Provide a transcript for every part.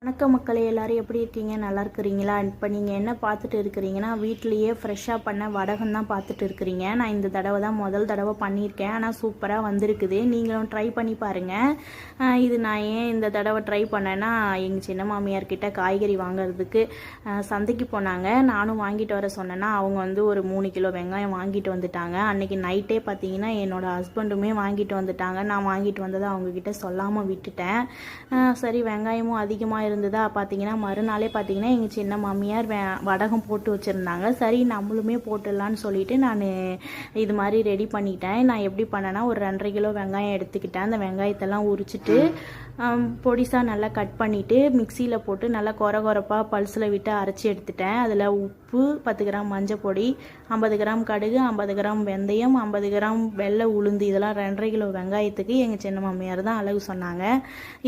வணக்கம் மக்களே, எல்லோரும் எப்படி இருக்கீங்க? நல்லா இருக்கிறீங்களா? இப்போ நீங்கள் என்ன பார்த்துட்டு இருக்கிறீங்கன்னா, வீட்லேயே ஃப்ரெஷ்ஷாக பண்ண வடகம் தான் பார்த்துட்டு இருக்கிறீங்க. நான் இந்த தடவை தான் முதல் தடவை பண்ணியிருக்கேன். ஆனால் சூப்பராக வந்திருக்குது. நீங்களும் ட்ரை பண்ணி பாருங்கள். இது நான் ஏன் இந்த தடவை ட்ரை பண்ணேன்னா, எங்கள் சின்ன மாமியார்கிட்ட காய்கறி வாங்குறதுக்கு சந்தைக்கு போனாங்க. நானும் வாங்கிட்டு வர சொன்னேன்னா அவங்க வந்து ஒரு 3 கிலோ வெங்காயம் வாங்கிட்டு வந்துட்டாங்க. அன்றைக்கி நைட்டே பார்த்தீங்கன்னா என்னோடய ஹஸ்பண்டுமே வாங்கிட்டு வந்துட்டாங்க. நான் வாங்கிட்டு வந்ததை அவங்கக்கிட்ட சொல்லாமல் விட்டுட்டேன். சரி, வெங்காயமும் அதிகமாக இருந்ததா பார்த்தீங்கன்னா மறுநாளே பார்த்தீங்கன்னா எங்கள் சின்ன மாமியார் வடகம் போட்டு வச்சுருந்தாங்க. சரி, நம்மளுமே போட்டுடலான்னு சொல்லிட்டு நான் இது மாதிரி ரெடி பண்ணிட்டேன். நான் எப்படி பண்ணேன்னா, ஒரு 2.5 கிலோ வெங்காயம் எடுத்துக்கிட்டேன். அந்த வெங்காயத்தெல்லாம் உரிச்சிட்டு பொடிசாக நல்லா கட் பண்ணிவிட்டு மிக்சியில் போட்டு நல்லா கொரப்பாக பல்ஸில் விட்டு அரைச்சி எடுத்துட்டேன். அதில் உப்பு, 10 கிராம் மஞ்சள் பொடி, 50 கிராம் கடுகு, 50 கிராம் வெந்தயம், 50 கிராம் வெள்ளை உளுந்து, இதெல்லாம் 2.5 கிலோ வெங்காயத்துக்கு எங்கள் சின்ன மாமியார் தான் அளவு சொன்னாங்க.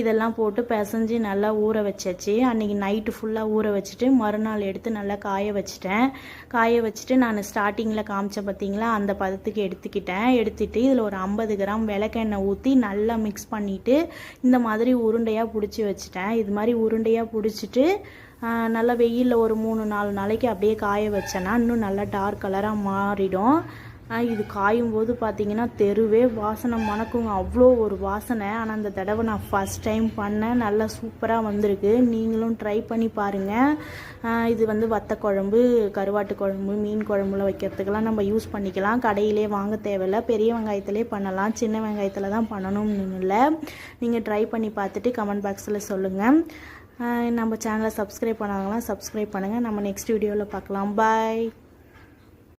இதெல்லாம் போட்டு பிசைஞ்சு நல்லா ஊற வச்சாச்சு. அன்றைக்கி நைட்டு ஃபுல்லாக ஊற வச்சுட்டு மறுநாள் எடுத்து நல்லா காய வச்சுட்டேன். காய வச்சுட்டு நான் ஸ்டார்டிங்கில் காமிச்சேன் பார்த்தீங்களா, அந்த பதத்துக்கு எடுத்துட்டு இதில் ஒரு 50 கிராம் விளக்கெண்ணெய் ஊற்றி நல்லா மிக்ஸ் பண்ணிவிட்டு இந்த மாதிரி உருண்டையாக பிடிச்சி வச்சுட்டேன். இது மாதிரி உருண்டையாக பிடிச்சிட்டு நல்லா வெயிலில் ஒரு 3-4 நாளைக்கு அப்படியே காய வச்சேன்னா இன்னும் நல்லா டார்க் கலராக மாறிடும். இது காயும் போது பார்த்தீங்கன்னா தெருவே வாசனை மணக்குங்க, அவ்வளோ ஒரு வாசனை. ஆனால் அந்த தடவை நான் ஃபஸ்ட் டைம் பண்ணேன், நல்லா சூப்பராக வந்திருக்கு. நீங்களும் ட்ரை பண்ணி பாருங்கள். இது வந்து வத்த குழம்பு, கருவாட்டு குழம்பு, மீன் குழம்புல வைக்கிறதுக்கெல்லாம் நம்ம யூஸ் பண்ணிக்கலாம். கடையிலே வாங்க தேவையில்லை, பெரிய வெங்காயத்திலே பண்ணலாம். சின்ன வெங்காயத்தில் தான் பண்ணணும்னு இல்லை. நீங்கள் ட்ரை பண்ணி பார்த்துட்டு கமெண்ட் பாக்ஸில் சொல்லுங்கள். நம்ம சேனலை சப்ஸ்கிரைப் பண்ணாதவங்களாம் சப்ஸ்கிரைப் பண்ணுங்கள். நம்ம நெக்ஸ்ட் வீடியோவில் பார்க்கலாம். பாய்.